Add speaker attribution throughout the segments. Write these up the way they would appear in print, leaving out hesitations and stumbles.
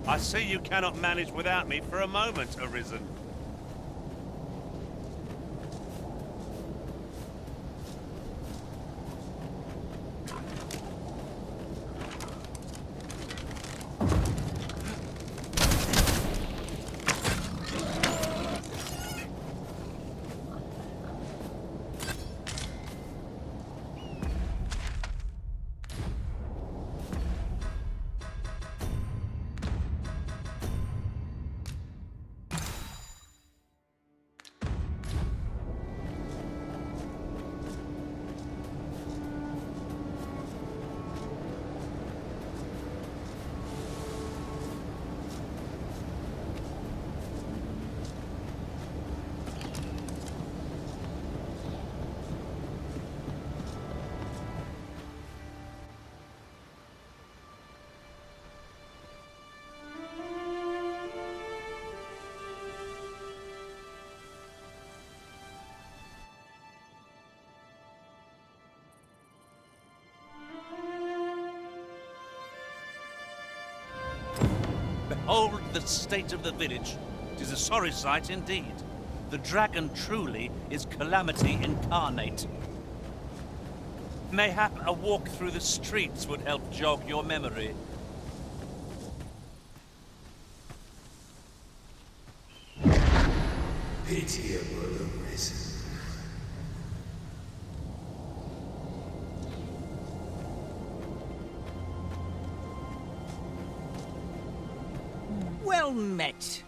Speaker 1: I see you cannot manage without me for a moment, Arisen. Behold the state of the village. 'Tis a sorry sight indeed. The dragon truly is calamity incarnate. Mayhap a walk through the streets would help jog your memory.
Speaker 2: Pitiable Arisen.
Speaker 3: Well met.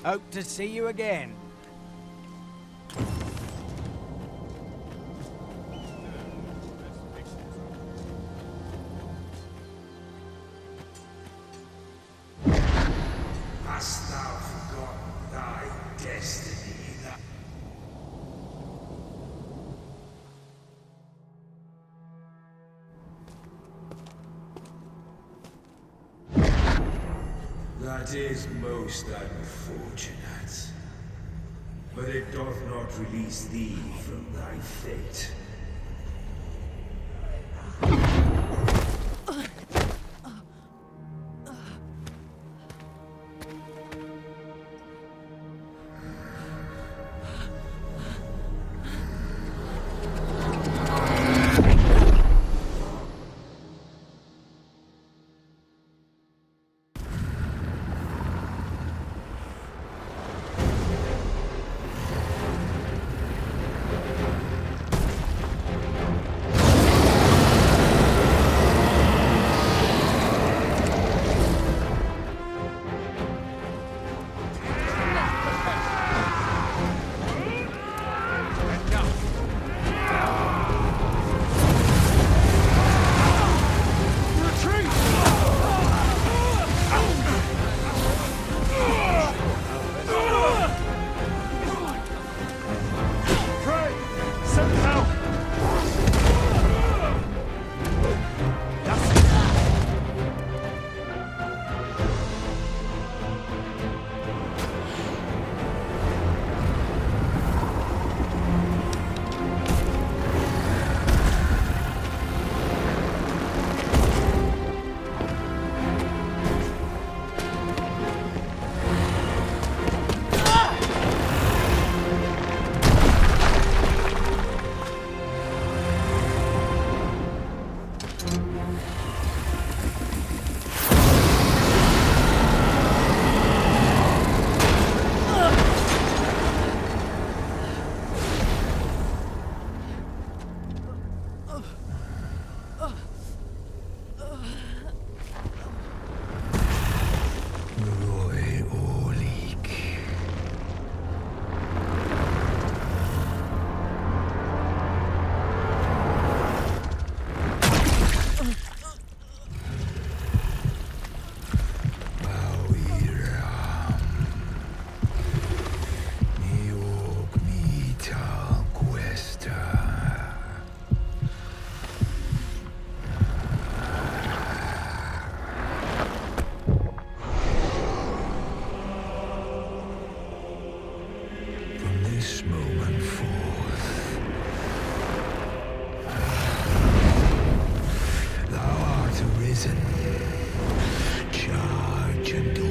Speaker 3: Hope to see you again.
Speaker 2: Hast thou forgotten thy destiny? That is most unfortunate. But it doth not release thee from thy fate. this moment forth. Thou art arisen. Charge and all.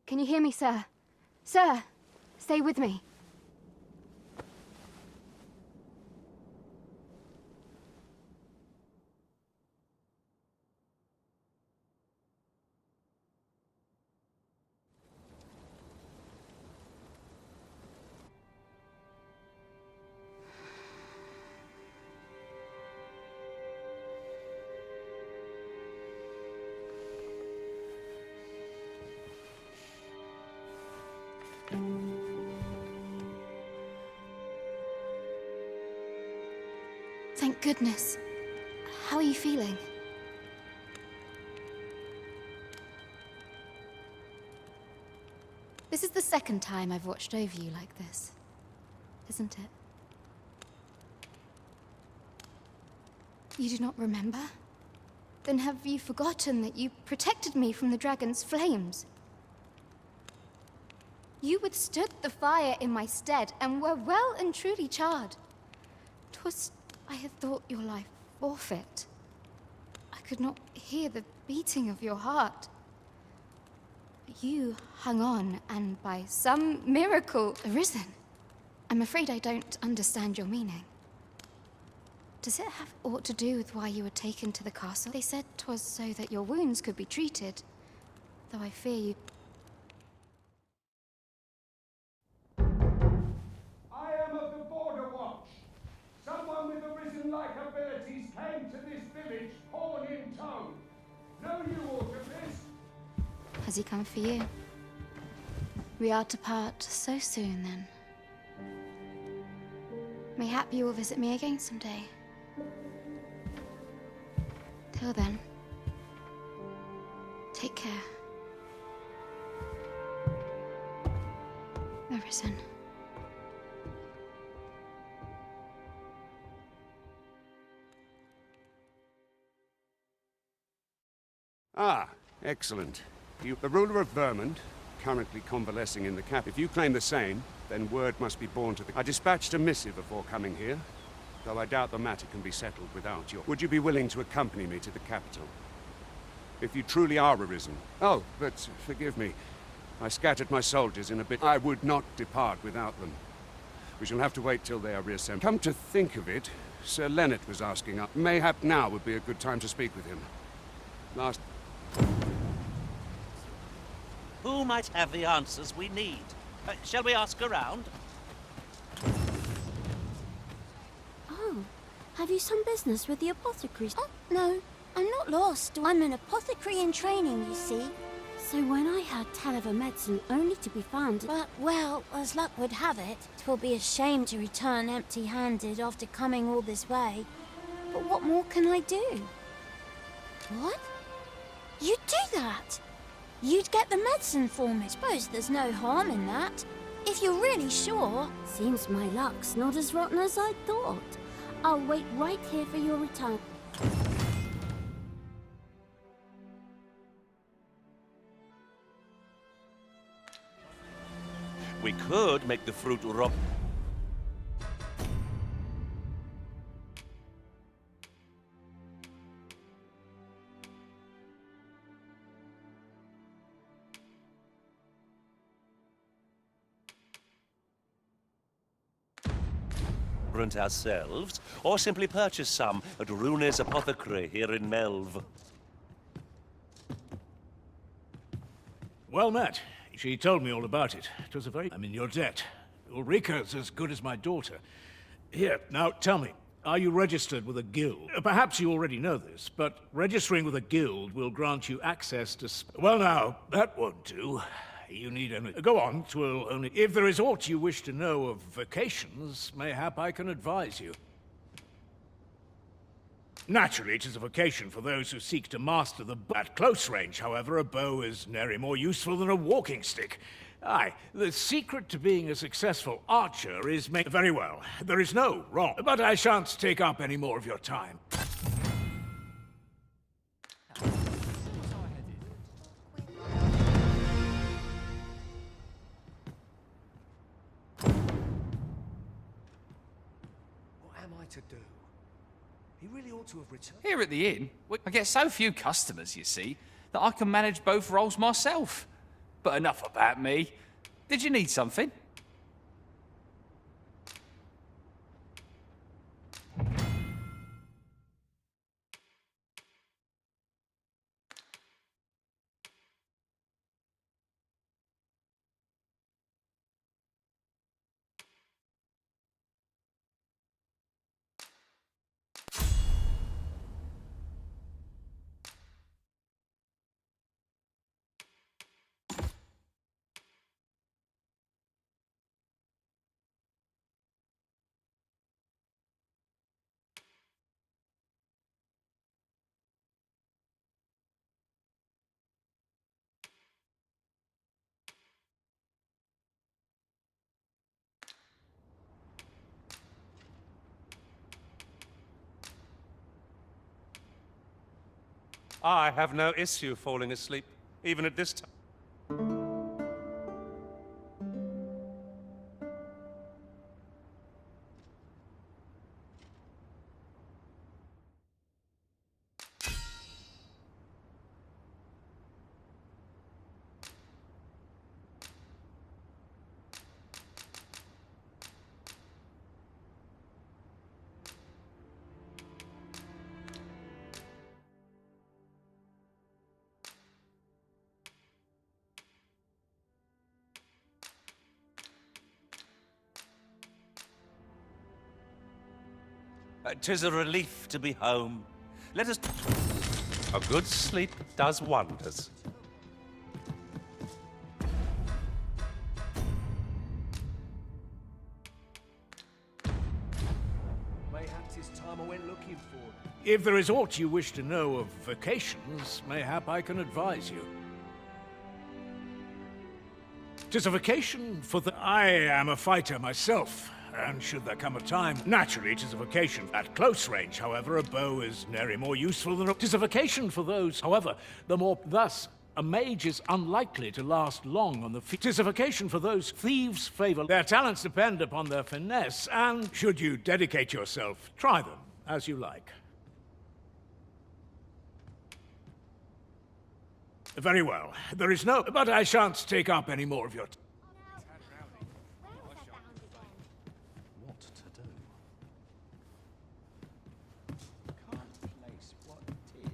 Speaker 4: Can you hear me, sir? Sir, stay with me. Thank goodness. How are you feeling? This is the second time I've watched over you like this, isn't it? You do not remember? Then have you forgotten that you protected me from the dragon's flames? You withstood the fire in my stead and were well and truly charred. 'Twas I had thought your life forfeit. I could not hear the beating of your heart. You hung on, and by some miracle, arisen. I'm afraid I don't understand your meaning. Does it have aught to do with why you were taken to the castle? They said 'twas so that your wounds could be treated, though I fear you...
Speaker 5: I am of the Border Watch. Someone with arisen-like abilities came to this village, horn in tow. Know you aught of this?
Speaker 4: Has he come for you? We are to part so soon, then. Mayhap you will visit me again someday. Till then, take care. Arisen.
Speaker 6: Ah, excellent. You, the ruler of Vermont, currently convalescing in the cap. If you claim the same, then word must be borne to the... I dispatched a missive before coming here, though I doubt the matter can be settled without your... Would you be willing to accompany me to the capital? If you truly are arisen. Oh, but forgive me. I scattered my soldiers in a bit. I would not depart without them. We shall have to wait till they are reassembled. Come to think of it, Sir Leonard was asking us. Mayhap now would be a good time to speak with him. Last...
Speaker 1: Who might have the answers we need? Shall we ask around?
Speaker 7: Oh, have you some business with the apothecaries? Oh, no, I'm not lost. I'm an apothecary in training, you see. So when I heard tell of a medicine only to be found... But, well, as luck would have it, 'twill be a shame to return empty-handed after coming all this way. But what more can I do? What? You'd do that? You'd get the medicine for me. Suppose there's no harm in that. If you're really sure.
Speaker 8: Seems my luck's not as rotten as I thought. I'll wait right here for your return.
Speaker 1: We could make the fruit rot. Ourselves, or simply purchase some at Rune's Apothecary here in Melve.
Speaker 5: Well met. She told me all about it. It was a very... I'm in your debt. Ulrika's as good as my daughter. Here, now tell me, are you registered with a guild? Perhaps you already know this, but registering with a guild will grant you access to... Well now, that won't do. You need only... Go on, 'twill only... If there is aught you wish to know of vacations, mayhap I can advise you. Naturally, it is a vocation for those who seek to master the bow. At close range, however, a bow is nary more useful than a walking stick. Aye, the secret to being a successful archer is make very well. There is no wrong, but I shan't take up any more of your time.
Speaker 9: What am I to do? He really ought to have returned.
Speaker 10: Here at the inn, I get so few customers, you see, that I can manage both roles myself. But enough about me. Did you need something?
Speaker 11: I have no issue falling asleep, even at this time.
Speaker 1: "'Tis a relief to be home. Let us...
Speaker 11: A good sleep does wonders.
Speaker 9: Mayhap 'tis time I went looking for.
Speaker 5: If there is aught you wish to know of vocations, mayhap I can advise you. 'Tis a vocation for the... I am a fighter myself, and should there come a time... Naturally, it is a vocation. At close range, however, a bow is nary more useful than a... 'Tis a vocation for those, however, the more... Thus, a mage is unlikely to last long on the field. 'Tis a vocation for those thieves favour. Their talents depend upon their finesse, and should you dedicate yourself, try them as you like. Very well. There is no... But I shan't take up any more of your time.
Speaker 9: What to do? Can't place what it is.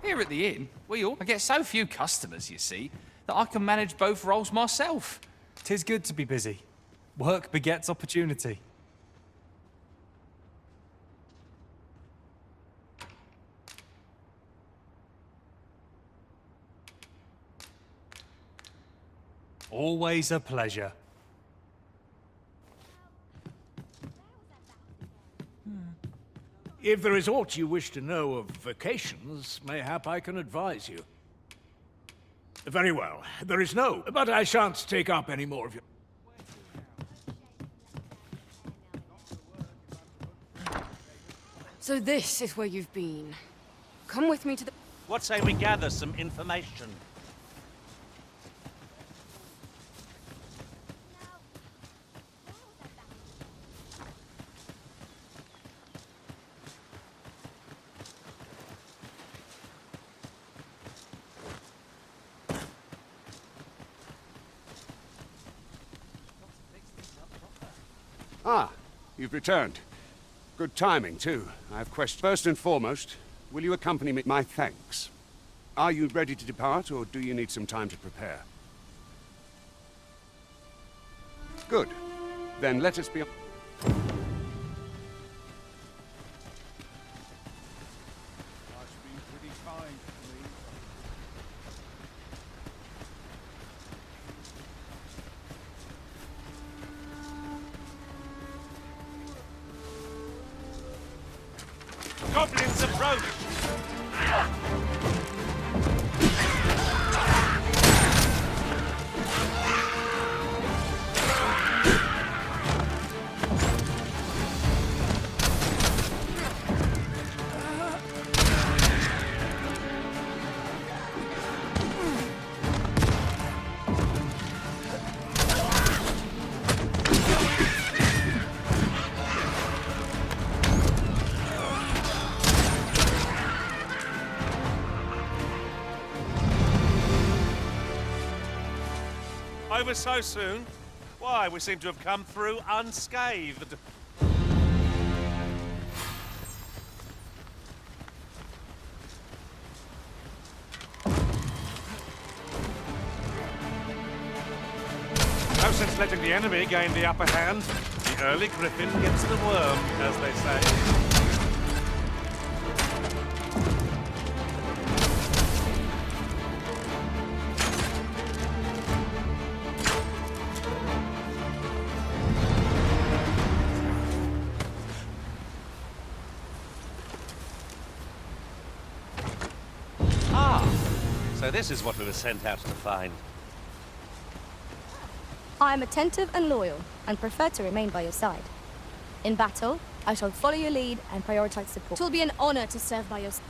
Speaker 10: Here at the inn, I get so few customers, you see, that I can manage both roles myself.
Speaker 12: 'Tis good to be busy. Work begets opportunity. Always a pleasure.
Speaker 5: If there is aught you wish to know of vocations, mayhap I can advise you. Very well. There is no... But I shan't take up any more of your...
Speaker 13: So this is where you've been. Come with me to the...
Speaker 1: What say we gather some information?
Speaker 6: Ah, you've returned. Good timing, too. I have questions. First and foremost, will you accompany me? My thanks. Are you ready to depart, or do you need some time to prepare? Good. Then let us be...
Speaker 11: goblins approach! Over so soon? Why, we seem to have come through unscathed. No sense letting the enemy gain the upper hand. The early griffin gets the worm, as they say. So this is what we were sent out to find.
Speaker 14: I am attentive and loyal, and prefer to remain by your side. In battle, I shall follow your lead and prioritize support. It will be an honor to serve by your side.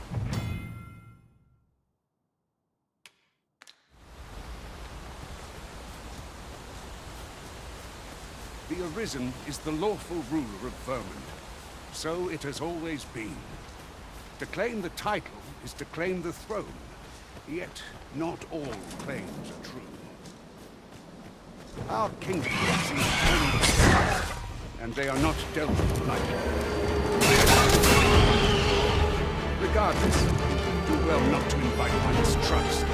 Speaker 6: The Arisen is the lawful ruler of Vermund. So it has always been. To claim the title is to claim the throne. Yet, not all claims are true. Our kingdom sees only, and they are not dealt with lightly. Regardless, do well not to invite my mistrust.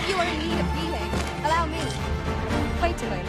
Speaker 14: You are in need of healing. Allow me. Wait a moment.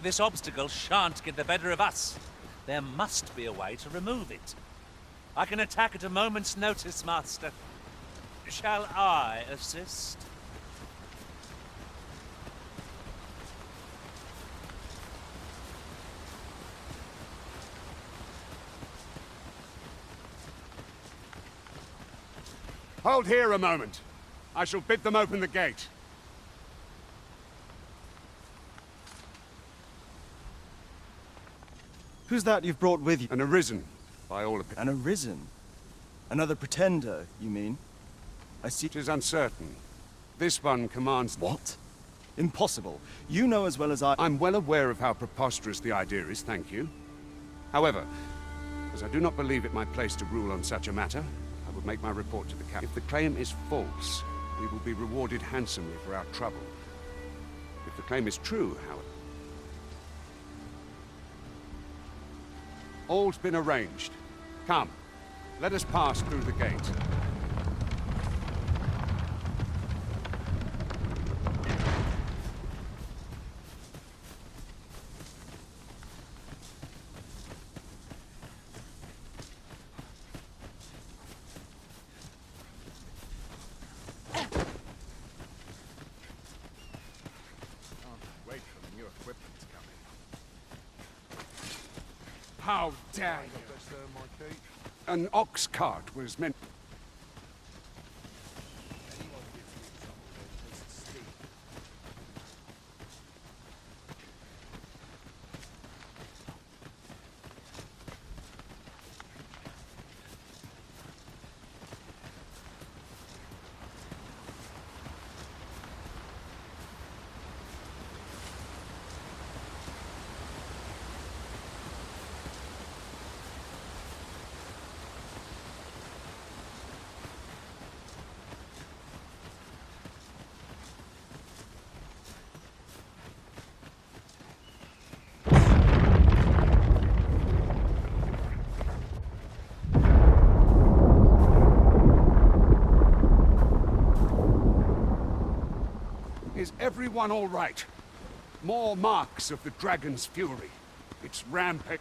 Speaker 1: This obstacle shan't get the better of us. There must be a way to remove it. I can attack at a moment's notice, Master. Shall I assist?
Speaker 6: Hold here a moment. I shall bid them open the gate.
Speaker 15: Who's that you've brought with you?
Speaker 6: An Arisen, by all appearances.
Speaker 15: An Arisen? Another pretender, you mean? I see.
Speaker 6: It is uncertain. This one commands...
Speaker 15: What? Impossible. You know as well as I...
Speaker 6: I'm well aware of how preposterous the idea is, thank you. However, as I do not believe it my place to rule on such a matter, I will make my report to the captain. If the claim is false, we will be rewarded handsomely for our trouble. If the claim is true, however... All's been arranged. Come, let us pass through the gate. Wait for the new equipment's coming. How dare you! An ox cart was meant... Is everyone all right? More marks of the dragon's fury. It's rampant.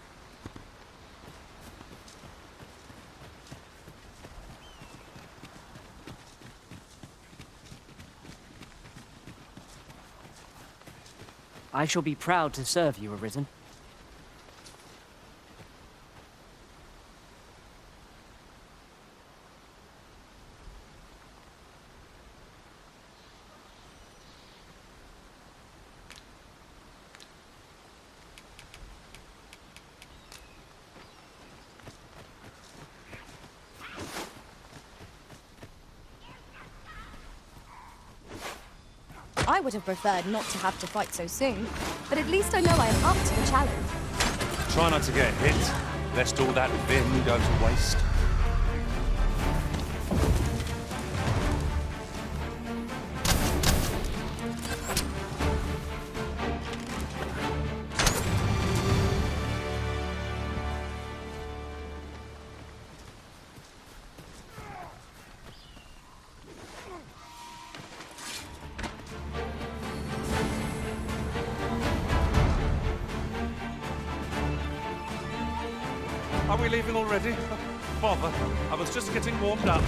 Speaker 16: I shall be proud to serve you, Arisen.
Speaker 14: I would have preferred not to have to fight so soon, but at least I know I am up to the challenge.
Speaker 11: Try not to get hit, lest all that vim go to waste. Are we leaving already? Bother. I was just getting warmed up.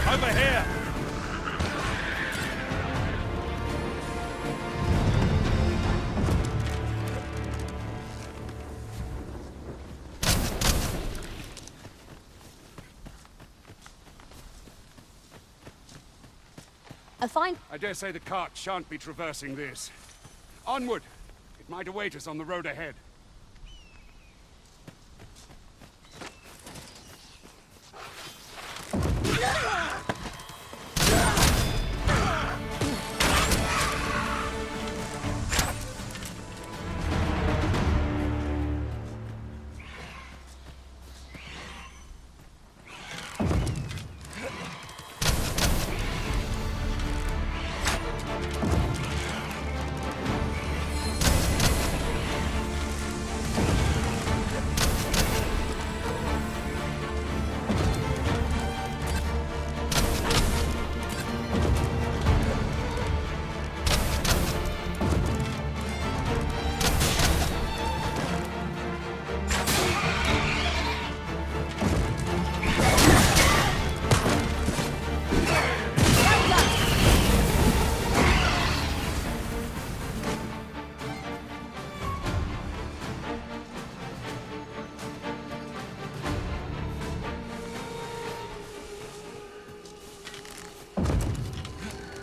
Speaker 11: Over here!
Speaker 14: A fine...
Speaker 6: I dare say the cart shan't be traversing this. Onward! It might await us on the road ahead.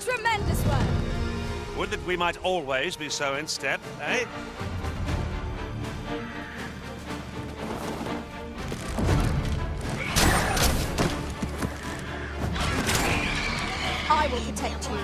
Speaker 14: Tremendous work!
Speaker 11: Would that we might always be so in step, eh?
Speaker 14: I will protect you.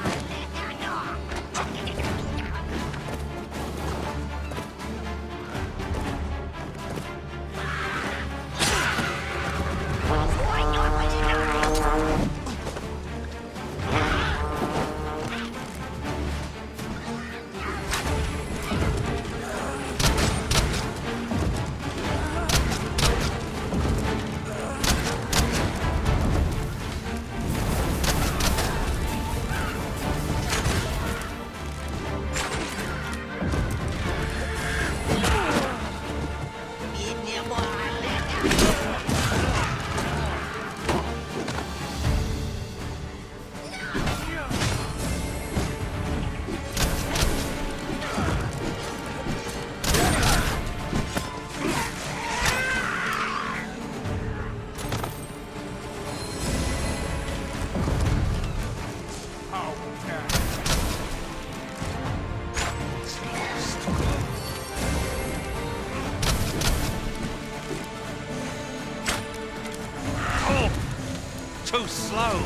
Speaker 11: Too slow.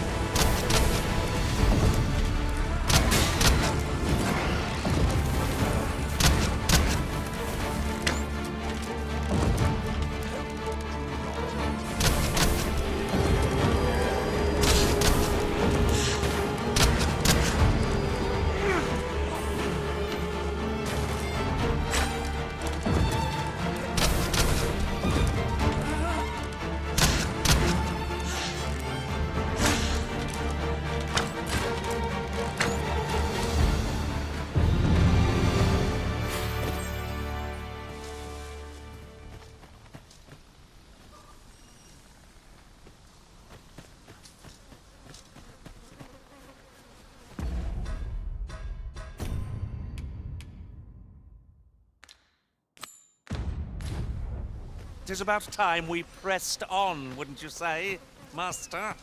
Speaker 1: 'Tis about time we pressed on, wouldn't you say, Master?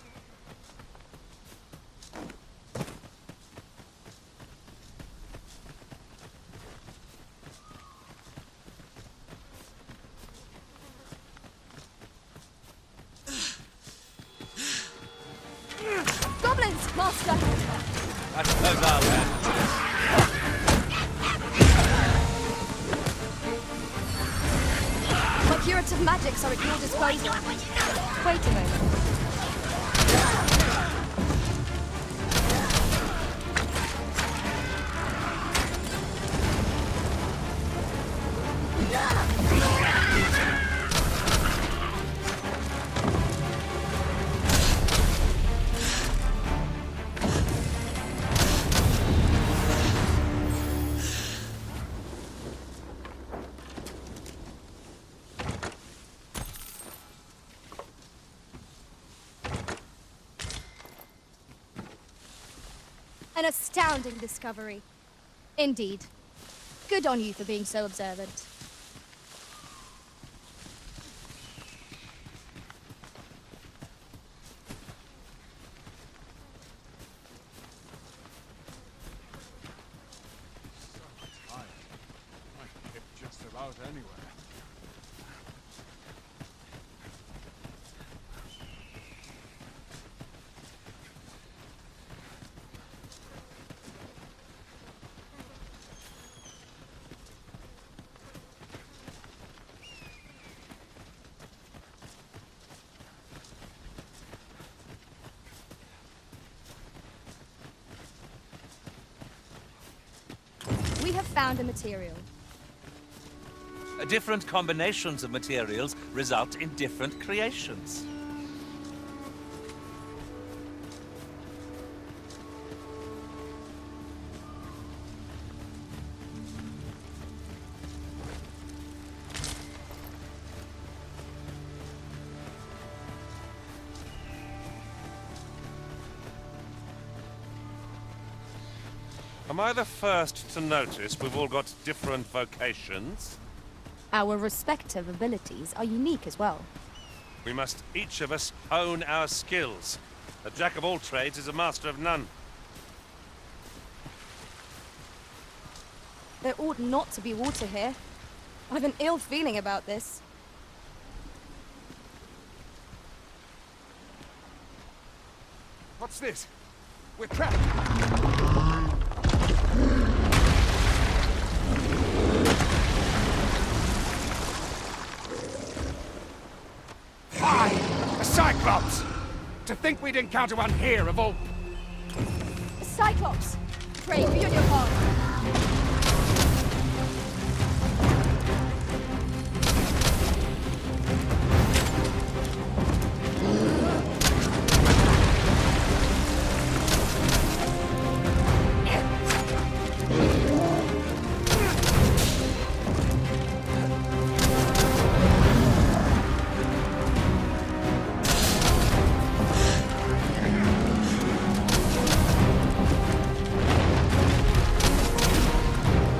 Speaker 14: Goblins, Master!
Speaker 1: I suppose I'll
Speaker 14: My curative magics are at your disposal. Wait a moment. An astounding discovery. Indeed. Good on you for being so observant.
Speaker 6: Just about anywhere.
Speaker 14: We have found a material.
Speaker 1: Different combinations of materials result in different creations.
Speaker 11: Am I the first to notice we've all got different vocations?
Speaker 14: Our respective abilities are unique as well.
Speaker 11: We must each of us hone our skills. A jack of all trades is a master of none.
Speaker 14: There ought not to be water here. I've an ill feeling about this.
Speaker 6: What's this? We're trapped! A Cyclops! To think we'd encounter one here of all...
Speaker 14: A Cyclops! Pray, be on your guard.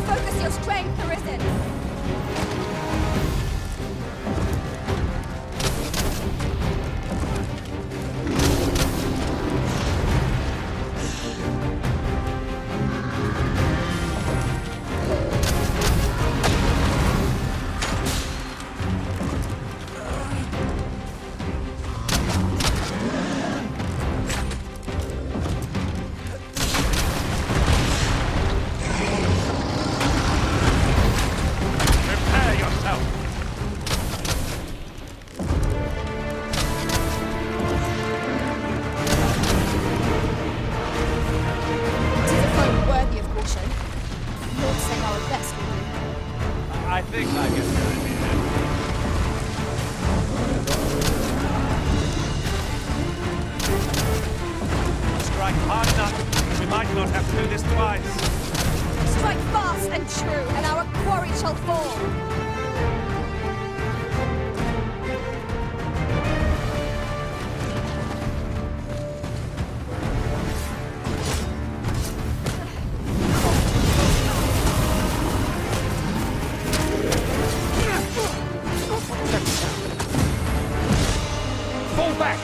Speaker 14: Focus your strength, Arisen!
Speaker 11: Prepare yourself!
Speaker 14: It is a fight worthy of caution. Lord sang our best with you.
Speaker 1: I think I get the idea. Strike hard enough. We might not have to do this twice.
Speaker 14: Strike fast and true, and our quarry shall fall.
Speaker 5: Fall back!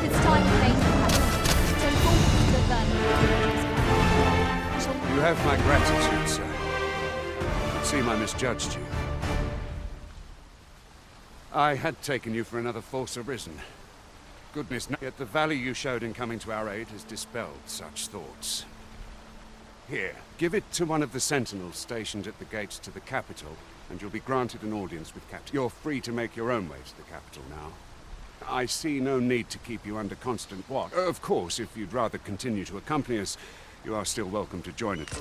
Speaker 14: It's time to make it happen. To inform the vermin.
Speaker 6: You have my gratitude, sir. It seemed I misjudged you. I had taken you for another Force Arisen. Goodness knows, yet the value you showed in coming to our aid has dispelled such thoughts. Here, give it to one of the sentinels stationed at the gates to the capital, and you'll be granted an audience with Captain. You're free to make your own way to the capital now. I see no need to keep you under constant watch. Of course, if you'd rather continue to accompany us, you are still welcome to join us.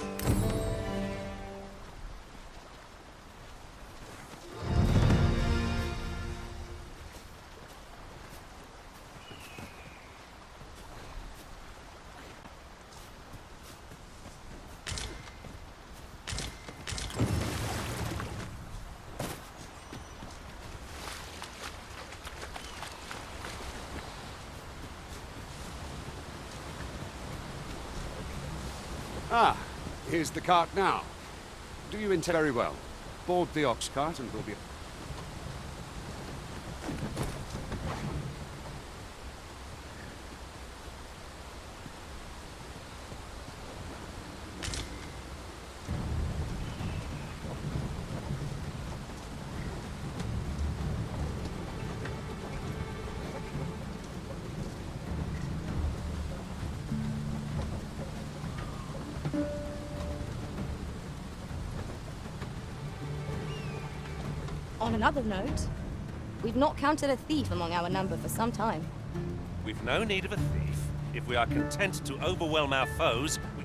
Speaker 6: Ah, here's the cart now. Do you intend very well? Board the ox cart and we'll be...
Speaker 14: On another note, we've not counted a thief among our number for some time.
Speaker 11: We've no need of a thief. If we are content to overwhelm our foes, we...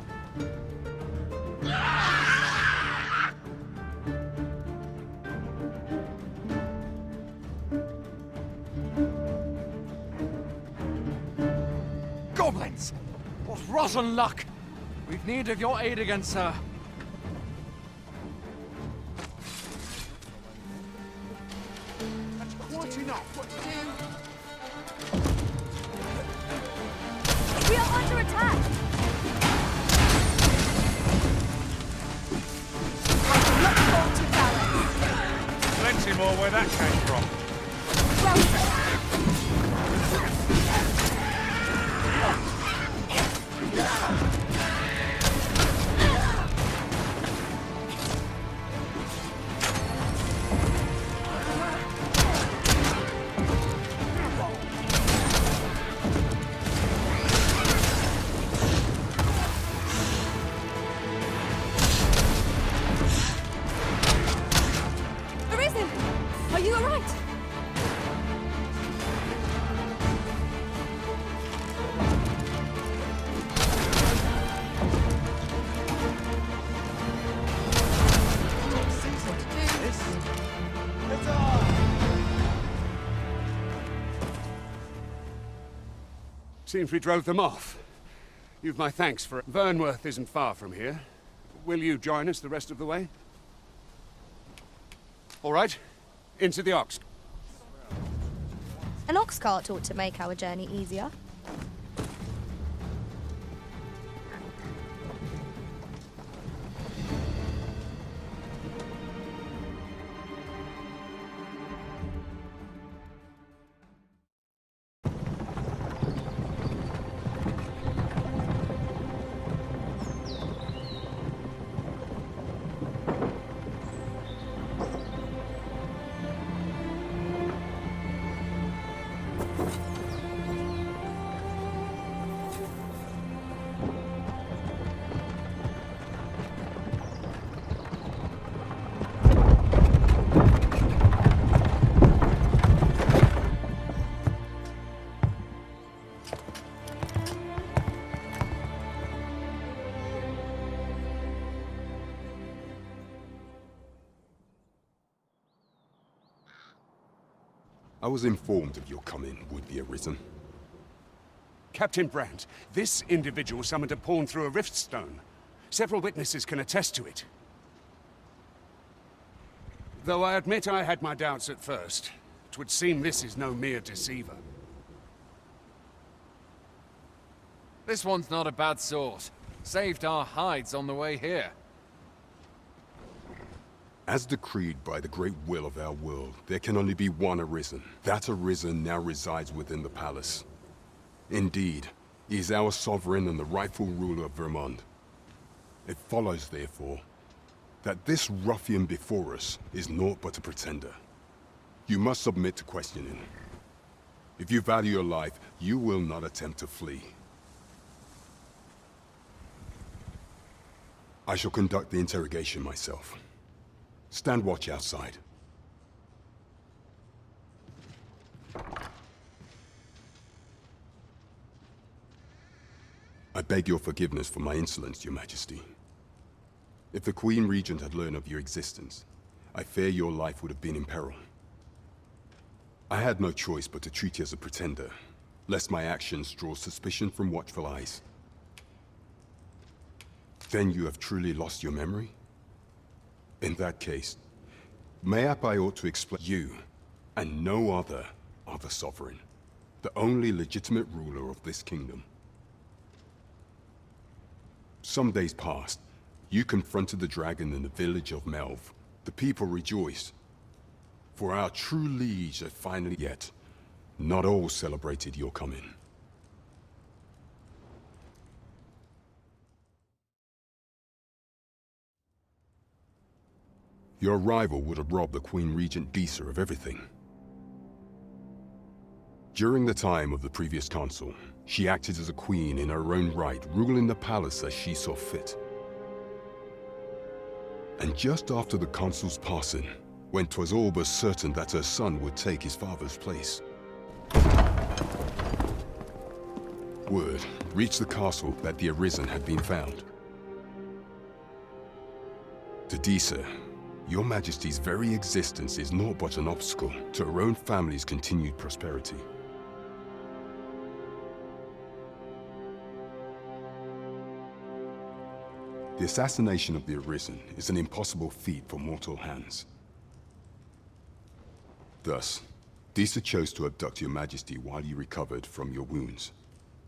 Speaker 3: Goblins! What rotten luck! We've need of your aid again, sir.
Speaker 6: Quite enough! What to do?
Speaker 14: We are under attack! I will not fall to balance.
Speaker 11: Plenty more where that came from.
Speaker 14: Well, sir. Arisen! Are you alright?
Speaker 6: Seems we drove them off. You've my thanks for it. Vernworth isn't far from here. Will you join us the rest of the way? All right, into the ox.
Speaker 14: An ox cart ought to make our journey easier.
Speaker 17: I was informed of your coming would be arisen.
Speaker 6: Captain Brandt, this individual summoned a pawn through a rift stone. Several witnesses can attest to it. Though I admit I had my doubts at first. 'Twould seem this is no mere deceiver.
Speaker 3: This one's not a bad sort. Saved our hides on the way here.
Speaker 17: As decreed by the great will of our world, there can only be one Arisen. That Arisen now resides within the palace. Indeed, he is our sovereign and the rightful ruler of Vermont. It follows, therefore, that this ruffian before us is naught but a pretender. You must submit to questioning. If you value your life, you will not attempt to flee. I shall conduct the interrogation myself. Stand watch outside. I beg your forgiveness for my insolence, Your Majesty. If the Queen Regent had learned of your existence, I fear your life would have been in peril. I had no choice but to treat you as a pretender, lest my actions draw suspicion from watchful eyes. Then you have truly lost your memory? In that case, mayhap I ought to explain you, and no other, are the sovereign, the only legitimate ruler of this kingdom. Some days past, you confronted the dragon in the village of Melv. The people rejoiced, for our true liege had finally yet. Not all celebrated your coming. Your arrival would have robbed the Queen Regent Disa of everything. During the time of the previous consul, she acted as a queen in her own right, ruling the palace as she saw fit. And just after the consul's passing, when 'twas all but certain that her son would take his father's place, word reached the castle that the Arisen had been found. To Disa, Your Majesty's very existence is naught but an obstacle to her own family's continued prosperity. The assassination of the Arisen is an impossible feat for mortal hands. Thus, Disa chose to abduct Your Majesty while you recovered from your wounds,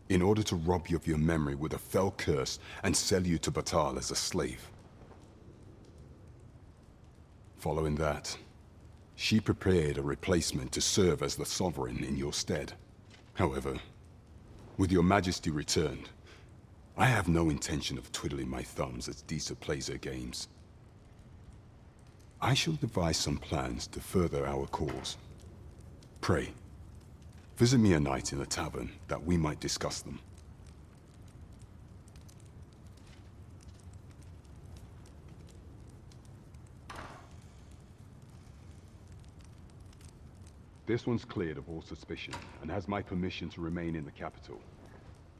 Speaker 17: in order to rob you of your memory with a fell curse and sell you to Batal as a slave. Following that, she prepared a replacement to serve as the sovereign in your stead. However, with Your Majesty returned, I have no intention of twiddling my thumbs as Disa plays her games. I shall devise some plans to further our cause. Pray, visit me a night in a tavern that we might discuss them. This one's cleared of all suspicion, and has my permission to remain in the capital.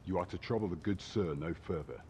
Speaker 17: You are to trouble the good sir no further.